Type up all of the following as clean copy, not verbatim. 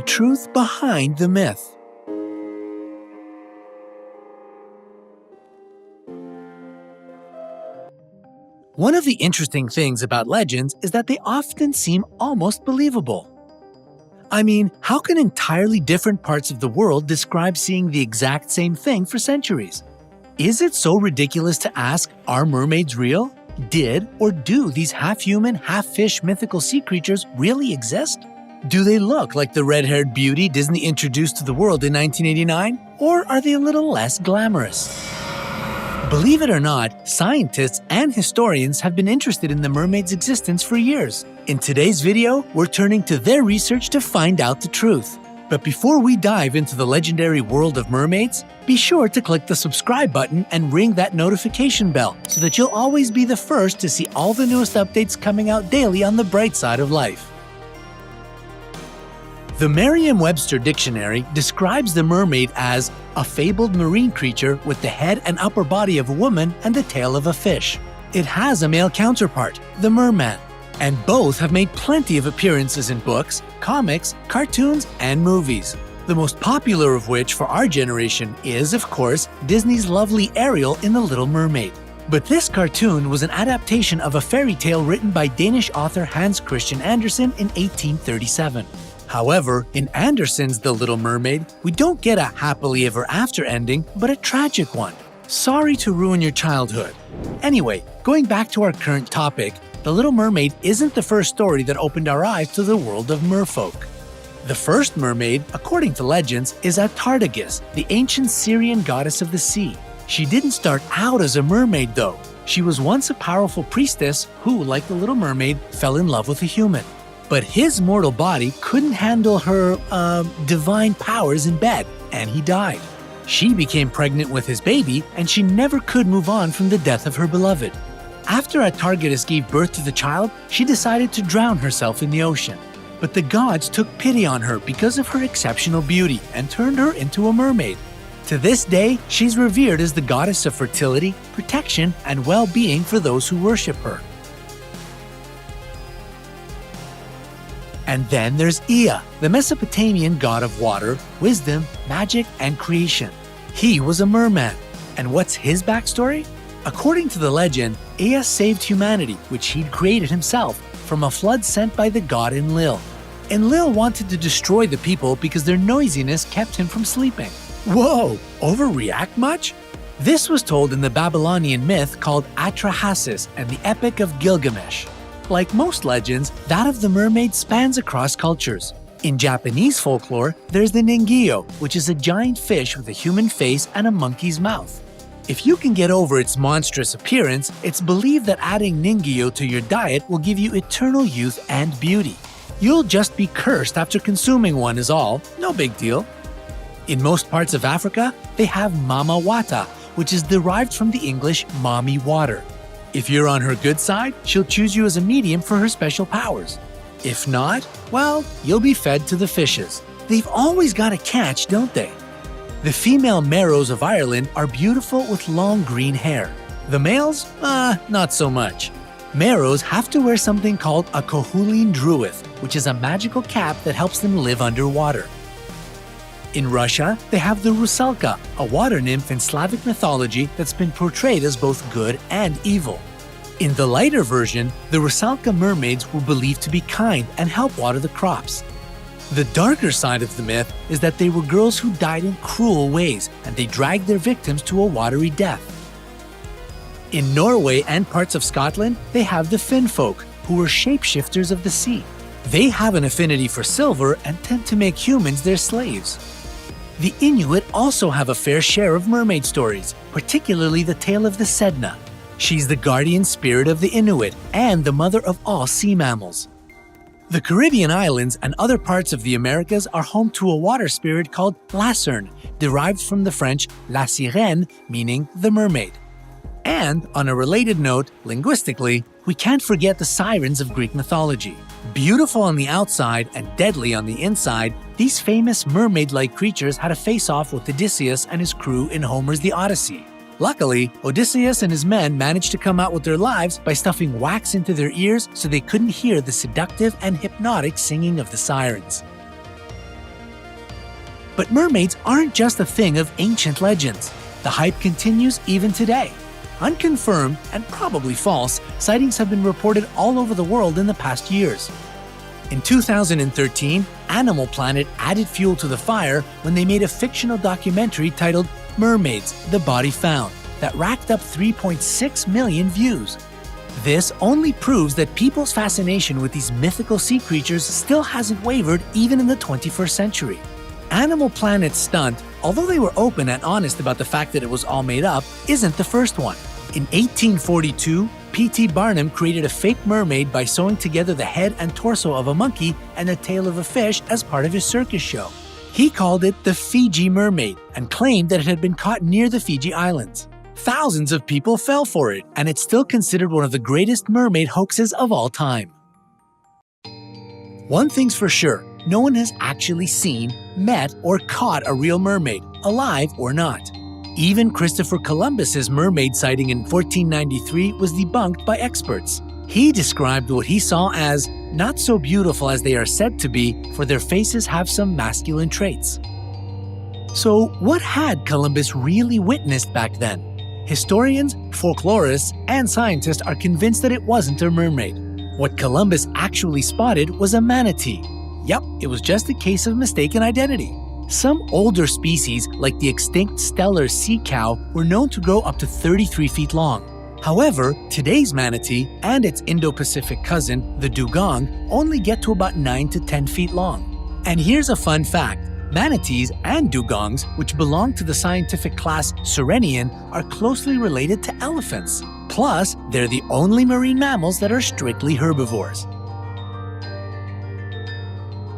truth behind the myth. One of the interesting things about legends is that they often seem almost believable. I mean, how can entirely different parts of the world describe seeing the exact same thing for centuries? Is it so ridiculous to ask, are mermaids real? Did or do these half-human, half-fish mythical sea creatures really exist? Do they look like the red-haired beauty Disney introduced to the world in 1989? Or are they a little less glamorous? Believe it or not, scientists and historians have been interested in the mermaid's existence for years. In today's video, we're turning to their research to find out the truth. But before we dive into the legendary world of mermaids, be sure to click the subscribe button and ring that notification bell so that you'll always be the first to see all the newest updates coming out daily on the bright side of life. The Merriam-Webster Dictionary describes the mermaid as a fabled marine creature with the head and upper body of a woman and the tail of a fish. It has a male counterpart, the merman, and both have made plenty of appearances in books, comics, cartoons, and movies. The most popular of which for our generation is, of course, Disney's lovely Ariel in The Little Mermaid. But this cartoon was an adaptation of a fairy tale written by Danish author Hans Christian Andersen in 1837. However, in Andersen's The Little Mermaid, we don't get a happily ever after ending, but a tragic one. Sorry to ruin your childhood. Anyway, going back to our current topic, The Little Mermaid isn't the first story that opened our eyes to the world of merfolk. The first mermaid, according to legends, is Atardaghis, the ancient Syrian goddess of the sea. She didn't start out as a mermaid though. She was once a powerful priestess who, like the Little Mermaid, fell in love with a human. But his mortal body couldn't handle her, divine powers in bed, and he died. She became pregnant with his baby, and she never could move on from the death of her beloved. After Atargatis gave birth to the child, she decided to drown herself in the ocean. But the gods took pity on her because of her exceptional beauty and turned her into a mermaid. To this day, she's revered as the goddess of fertility, protection, and well-being for those who worship her. And then there's Ea, the Mesopotamian god of water, wisdom, magic, and creation. He was a merman. And what's his backstory? According to the legend, Ea saved humanity, which he'd created himself, from a flood sent by the god Enlil. Enlil wanted to destroy the people because their noisiness kept him from sleeping. Whoa, overreact much? This was told in the Babylonian myth called Atrahasis and the Epic of Gilgamesh. Like most legends, that of the mermaid spans across cultures. In Japanese folklore, there's the Ningyo, which is a giant fish with a human face and a monkey's mouth. If you can get over its monstrous appearance, it's believed that adding Ningyo to your diet will give you eternal youth and beauty. You'll just be cursed after consuming one is all, no big deal. In most parts of Africa, they have Mama Wata, which is derived from the English mommy water. If you're on her good side, she'll choose you as a medium for her special powers. If not, well, you'll be fed to the fishes. They've always got a catch, don't they? The female Merrows of Ireland are beautiful with long green hair. The males? Not so much. Merrows have to wear something called a Koholin druith, which is a magical cap that helps them live underwater. In Russia, they have the Rusalka, a water nymph in Slavic mythology that's been portrayed as both good and evil. In the lighter version, the Rusalka mermaids were believed to be kind and help water the crops. The darker side of the myth is that they were girls who died in cruel ways, and they dragged their victims to a watery death. In Norway and parts of Scotland, they have the Finnfolk, who were shapeshifters of the sea. They have an affinity for silver and tend to make humans their slaves. The Inuit also have a fair share of mermaid stories, particularly the tale of the Sedna. She's the guardian spirit of the Inuit and the mother of all sea mammals. The Caribbean islands and other parts of the Americas are home to a water spirit called La Cerne, derived from the French La Sirène, meaning the mermaid. And, on a related note, linguistically, we can't forget the sirens of Greek mythology. Beautiful on the outside and deadly on the inside, these famous mermaid-like creatures had a face-off with Odysseus and his crew in Homer's The Odyssey. Luckily, Odysseus and his men managed to come out with their lives by stuffing wax into their ears so they couldn't hear the seductive and hypnotic singing of the sirens. But mermaids aren't just a thing of ancient legends. The hype continues even today. Unconfirmed and probably false, sightings have been reported all over the world in the past years. In 2013, Animal Planet added fuel to the fire when they made a fictional documentary titled Mermaids: The Body Found that racked up 3.6 million views. This only proves that people's fascination with these mythical sea creatures still hasn't wavered even in the 21st century. Animal Planet's stunt, although they were open and honest about the fact that it was all made up, isn't the first one. In 1842, P.T. Barnum created a fake mermaid by sewing together the head and torso of a monkey and the tail of a fish as part of his circus show. He called it the Fiji Mermaid and claimed that it had been caught near the Fiji Islands. Thousands of people fell for it, and it's still considered one of the greatest mermaid hoaxes of all time. One thing's for sure, no one has actually seen, met, or caught a real mermaid, alive or not. Even Christopher Columbus's mermaid sighting in 1493 was debunked by experts. He described what he saw as not so beautiful as they are said to be, for their faces have some masculine traits. So what had Columbus really witnessed back then? Historians, folklorists, and scientists are convinced that it wasn't a mermaid. What Columbus actually spotted was a manatee. Yup, it was just a case of mistaken identity. Some older species, like the extinct stellar sea cow, were known to grow up to 33 feet long. However, today's manatee and its Indo-Pacific cousin, the dugong, only get to about 9 to 10 feet long. And here's a fun fact. Manatees and dugongs, which belong to the scientific class Sirenian, are closely related to elephants. Plus, they're the only marine mammals that are strictly herbivores.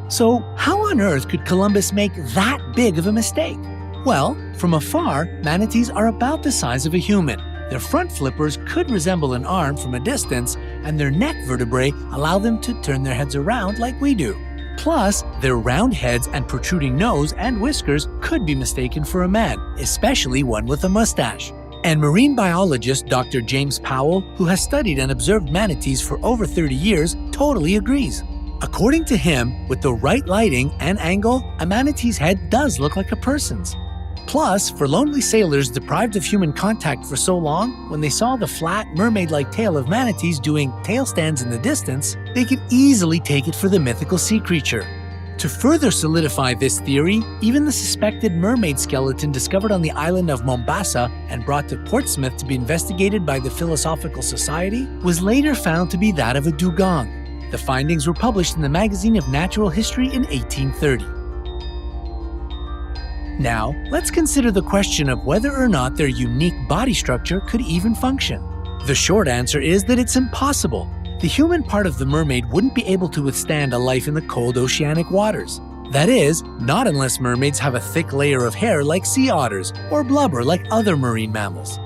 So, how on earth could Columbus make that big of a mistake? Well, from afar, manatees are about the size of a human. Their front flippers could resemble an arm from a distance, and their neck vertebrae allow them to turn their heads around like we do. Plus, their round heads and protruding nose and whiskers could be mistaken for a man, especially one with a mustache. And marine biologist Dr. James Powell, who has studied and observed manatees for over 30 years, totally agrees. According to him, with the right lighting and angle, a manatee's head does look like a person's. Plus, for lonely sailors deprived of human contact for so long, when they saw the flat, mermaid-like tail of manatees doing tail stands in the distance, they could easily take it for the mythical sea creature. To further solidify this theory, even the suspected mermaid skeleton discovered on the island of Mombasa and brought to Portsmouth to be investigated by the Philosophical Society was later found to be that of a dugong. The findings were published in the Magazine of Natural History in 1830. Now, let's consider the question of whether or not their unique body structure could even function. The short answer is that it's impossible. The human part of the mermaid wouldn't be able to withstand a life in the cold oceanic waters. That is, not unless mermaids have a thick layer of hair like sea otters or blubber like other marine mammals.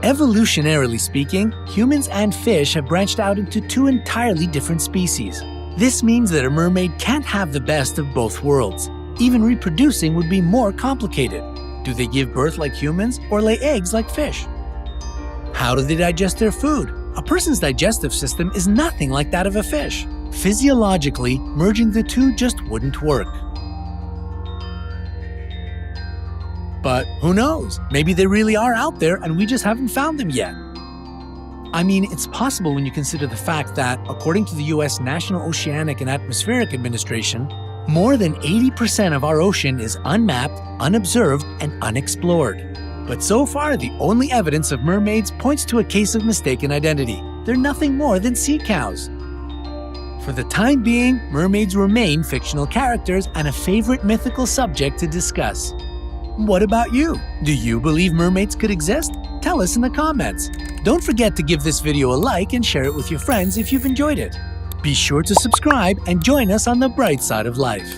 Evolutionarily speaking, humans and fish have branched out into two entirely different species. This means that a mermaid can't have the best of both worlds. Even reproducing would be more complicated. Do they give birth like humans or lay eggs like fish? How do they digest their food? A person's digestive system is nothing like that of a fish. Physiologically, merging the two just wouldn't work. But who knows? Maybe they really are out there and we just haven't found them yet. I mean, it's possible when you consider the fact that, according to the US National Oceanic and Atmospheric Administration, more than 80% of our ocean is unmapped, unobserved, and unexplored. But so far, the only evidence of mermaids points to a case of mistaken identity. They're nothing more than sea cows. For the time being, mermaids remain fictional characters and a favorite mythical subject to discuss. What about you? Do you believe mermaids could exist? Tell us in the comments. Don't forget to give this video a like and share it with your friends if you've enjoyed it. Be sure to subscribe and join us on the bright side of life.